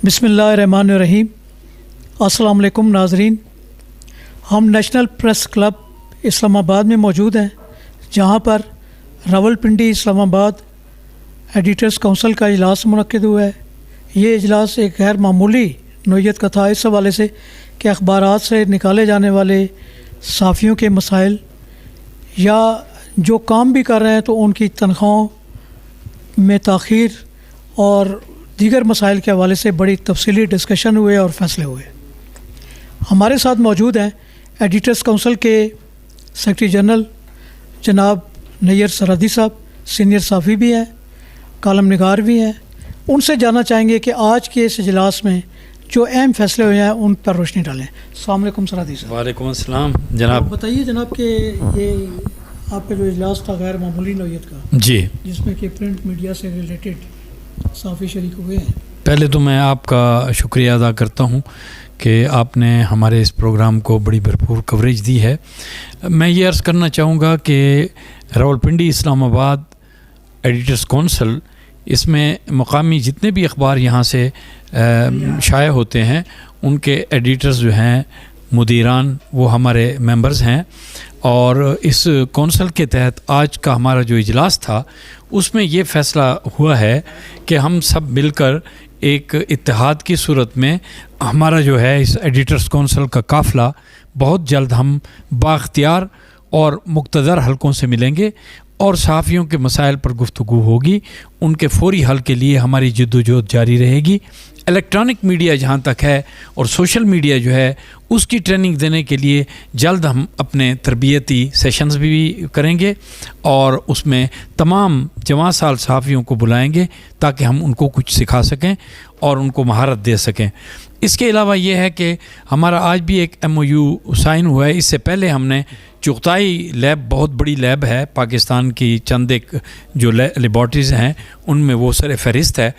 बिस्मिल्लाहिर्रहमानिर्रहीम। अस्सलाम वालेकुम नाज़रीन, हम नेशनल प्रेस क्लब इस्लामाबाद में मौजूद हैं, जहां पर रावलपिंडी इस्लामाबाद एडिटर्स काउंसिल का इजलास मुनक्किद हुआ है। ये इजलास एक गैर मामूली नोयत का था इस हवाले से कि अखबारात से निकाले जाने वाले सहाफ़ियों के मसाइल या जो काम भी कर रहे हैं तो उनकी तनख्वाहों में ताख़ीर और दीगर मसाइल के हवाले से बड़ी तफसीली डिस्कशन हुए और फ़ैसले हुए। हमारे साथ मौजूद हैं एडिटर्स काउंसिल के सेक्रेटरी जनरल जनाब नैयर सरहदी साहब, सीनियर सहाफ़ी भी हैं, कालम निगार भी हैं। उनसे जानना चाहेंगे कि आज के इस इजलास में जो अहम फैसले हुए हैं उन पर रोशनी डालें। अस्सलाम वालेकुम सरहदी साहब। वालेकुम अस्सलाम जनाब। बताइए जनाब कि ये आपका जो इजलास था गैर मामूली नौयत का जी, जिसमें कि प्रिंट मीडिया से रिलेटेड सहाफ़ी शरीक हुए हैं। पहले तो मैं आपका शुक्रिया अदा करता हूँ कि आपने हमारे इस प्रोग्राम को बड़ी भरपूर कवरेज दी है। मैं ये अर्ज़ करना चाहूँगा कि रावलपिंडी इस्लामाबाद एडिटर्स काउंसिल, इसमें मकामी जितने भी अखबार यहाँ से शाया होते हैं उनके एडिटर्स जो हैं, मुदीरान, वो हमारे मेंबर्स हैं। और इस कौंसल के तहत आज का हमारा जो इजलास था उसमें ये फ़ैसला हुआ है कि हम सब मिलकर एक इत्तेहाद की सूरत में हमारा जो है इस एडिटर्स कौंसल का काफ़िला बहुत जल्द हम बाख्तियार और मुक़्तदर हलकों से मिलेंगे और सहाफ़ियों के मसाइल पर गुफ्तगू होगी। उनके फ़ौरी हल के लिए हमारी जद्दोजहद जारी रहेगी। इलेक्ट्रॉनिक मीडिया जहाँ तक है और सोशल मीडिया जो है उसकी ट्रेनिंग देने के लिए जल्द हम अपने तरबियती सेशंस भी करेंगे और उसमें तमाम जवां साल सहाफ़ियों को बुलाएंगे ताकि हम उनको कुछ सिखा सकें और उनको महारत दे सकें। इसके अलावा ये है कि हमारा आज भी एक MOU साइन हुआ है। इससे पहले हमने चुगताई लैब, बहुत बड़ी लैब है पाकिस्तान की, चंद एक जो लेबॉर्ट्रीज़ हैं उनमें वो सर फहरिस्त है,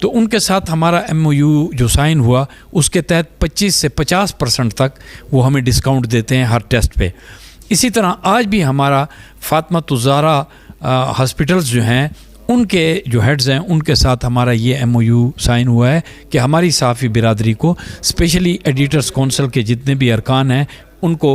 तो उनके साथ हमारा MOU जो साइन हुआ उसके तहत 25 से 50% तक वो हमें डिस्काउंट देते हैं हर टेस्ट पे। इसी तरह आज भी हमारा फातिमा ज़हरा हॉस्पिटल्स जो हैं उनके जो हेड्स हैं उनके साथ हमारा ये MOU साइन हुआ है कि हमारी सहाफ़ी बिरादरी को स्पेशली एडिटर्स काउंसिल के जितने भी अरकान हैं उनको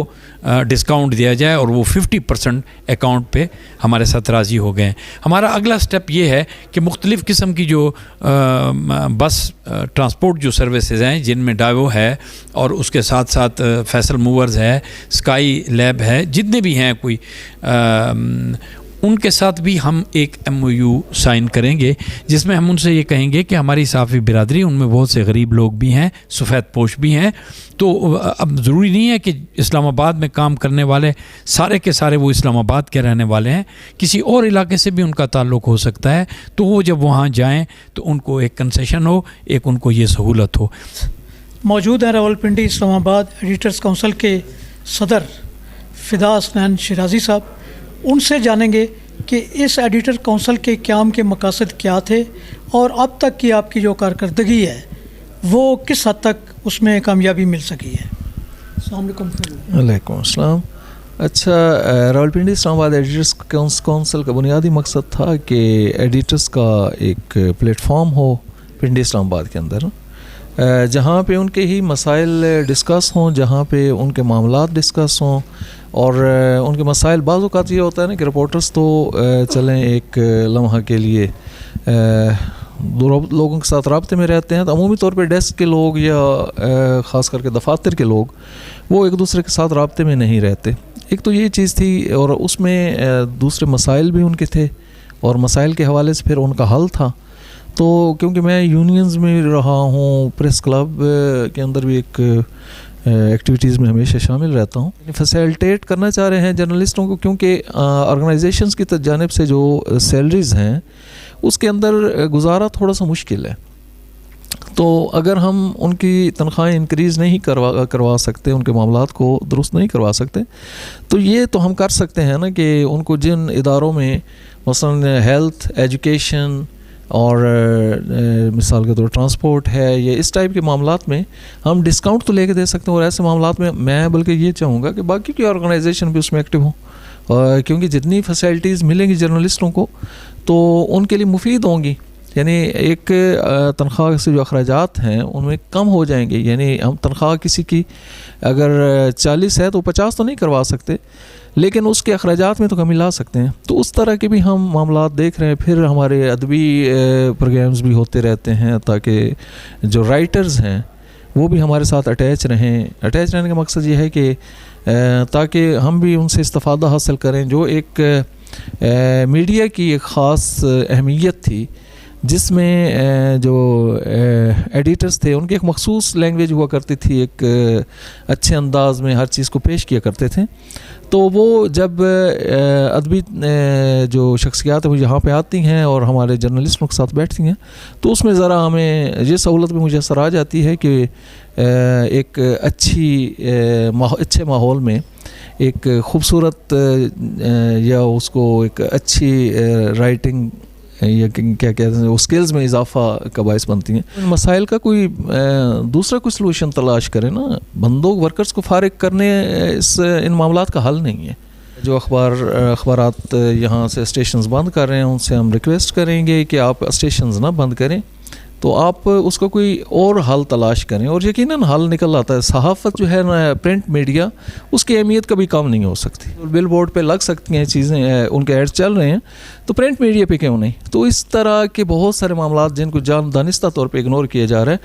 डिस्काउंट दिया जाए और वो 50% अकाउंट पे हमारे साथ राज़ी हो गए हैं। हमारा अगला स्टेप ये है कि मुख्तलिफ़ किस्म की जो बस ट्रांसपोर्ट जो सर्विसेज हैं जिनमें डाइवो है और उसके साथ साथ फैसल मूवर्स है, स्काई लैब है, जितने भी हैं कोई उनके साथ भी हम एक MOU साइन करेंगे जिसमें हम उनसे ये कहेंगे कि हमारी सहाफ़ी बिरादरी, उनमें बहुत से गरीब लोग भी हैं, सफ़ेद पोश भी हैं, तो अब ज़रूरी नहीं है कि इस्लामाबाद में काम करने वाले सारे के सारे वो इस्लामाबाद के रहने वाले हैं, किसी और इलाके से भी उनका ताल्लुक़ हो सकता है। तो वो जब वहाँ जाएँ तो उनको एक कंसेशन हो, एक उनको ये सहूलत हो। मौजूद है रावलपिंडी इस्लामाबाद एडिटर्स काउंसिल के सदर फ़िदा हसनैन शिराज़ी साहब। उनसे जानेंगे कि इस एडिटर काउंसिल के क़याम के मकासद क्या थे और अब तक की आपकी जो कारकर्दगी है वो किस हद तक उसमें कामयाबी मिल सकी है। वालेकुम अस्सलाम। अच्छा, रावलपिंडी इस्लामाबाद एडिटर्स काउंसिल का बुनियादी मकसद था कि एडिटर्स का एक प्लेटफॉर्म हो पिंडी इस्लामाबाद के अंदर, जहाँ पे उनके ही मसाइल डिस्कस हों, जहाँ पे उनके मामलात डिस्कस हों और उनके मसाइल बाज़ औक़ात ये होता है ना कि रिपोर्टर्स तो चलें एक लम्हा के लिए दो लोगों के साथ राब्ते में रहते हैं, तो अमूमी तौर पे डेस्क के लोग या ख़ास करके दफातर के लोग वो एक दूसरे के साथ राब्ते में नहीं रहते। एक तो ये चीज़ थी और उसमें दूसरे मसाइल भी उनके थे और मसाइल के हवाले से फिर उनका हल था। तो क्योंकि मैं यूनियंस में रहा हूँ, प्रेस क्लब के अंदर भी एक एक्टिविटीज़ में हमेशा शामिल रहता हूँ, फैसिलिटेट करना चाह रहे हैं जर्नलिस्टों को, क्योंकि ऑर्गेनाइजेशंस की जानिब से जो सैलरीज़ हैं उसके अंदर गुजारा थोड़ा सा मुश्किल है। तो अगर हम उनकी तनख्वाहें इंक्रीज़ नहीं करवा सकते, उनके मामलात को दुरुस्त नहीं करवा सकते, तो ये तो हम कर सकते हैं ना कि उनको जिन इदारों में मसलन हेल्थ, एजुकेशन और मिसाल के तौर ट्रांसपोर्ट है, ये इस टाइप के मामलात में हम डिस्काउंट तो लेके दे सकते हैं। और ऐसे मामलात में मैं बल्कि ये चाहूँगा कि बाकी की ऑर्गेनाइजेशन भी उसमें एक्टिव हों, क्योंकि जितनी फैसिलिटीज़ मिलेंगी जर्नलिस्टों को तो उनके लिए मुफीद होंगी। یعنی ایک تنخواہ سے جو اخراجات ہیں ان میں کم ہو جائیں گے. یعنی ہم تنخواہ کسی کی اگر 40 ہے تو 50 تو نہیں کروا سکتے, لیکن اس کے اخراجات میں تو کمی لا سکتے ہیں. تو اس طرح کے بھی ہم معاملات دیکھ رہے ہیں. پھر ہمارے ادبی پروگرامز بھی ہوتے رہتے ہیں تاکہ جو رائٹرز ہیں وہ بھی ہمارے ساتھ اٹیچ رہیں. اٹیچ رہنے کا مقصد یہ ہے کہ تاکہ ہم بھی ان سے استفادہ حاصل کریں. جو ایک میڈیا کی ایک خاص اہمیت تھی جس میں جو ایڈیٹرز تھے ان کی ایک مخصوص لینگویج ہوا کرتی تھی, ایک اچھے انداز میں ہر چیز کو پیش کیا کرتے تھے. تو وہ جب ادبی جو شخصیات ہیں وہ یہاں پہ آتی ہیں اور ہمارے جرنلسٹوں کے ساتھ بیٹھتی ہیں تو اس میں ذرا ہمیں یہ سہولت بھی میسر آ جاتی ہے کہ ایک اچھے ماحول میں ایک خوبصورت یا اس کو ایک اچھی رائٹنگ یا کیا کہتے ہیں وہ اسکلز میں اضافہ کا باعث بنتی ہیں. مسائل کا کوئی دوسرا کوئی سلوشن تلاش کرے نا. بندوں ورکرز کو فارغ کرنے ان معاملات کا حل نہیں ہے. جو اخبارات یہاں سے اسٹیشنز بند کر رہے ہیں ان سے ہم ریکویسٹ کریں گے کہ آپ اسٹیشنز نہ بند کریں, تو آپ اس کا کوئی اور حل تلاش کریں. اور یقیناً حل نکل آتا ہے. صحافت جو ہے نا, پرنٹ میڈیا, اس کی اہمیت کبھی کم نہیں ہو سکتی. بل بورڈ پہ لگ سکتی ہیں چیزیں, ان کے ایڈ چل رہے ہیں, تو پرنٹ میڈیا پہ کیوں نہیں. تو اس طرح کے بہت سارے معاملات جن کو دانستہ طور پہ اگنور کیا جا رہا ہے,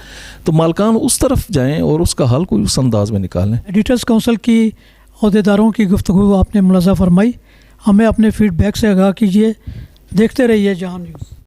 تو مالکان اس طرف جائیں اور اس کا حل کوئی اس انداز میں نکالیں. ایڈیٹرز کونسل کی عہدیداروں کی گفتگو آپ نے ملاحظہ فرمائی. ہمیں اپنے فیڈ بیک سے آگاہ کیجیے. دیکھتے رہیے جہاں نیوز.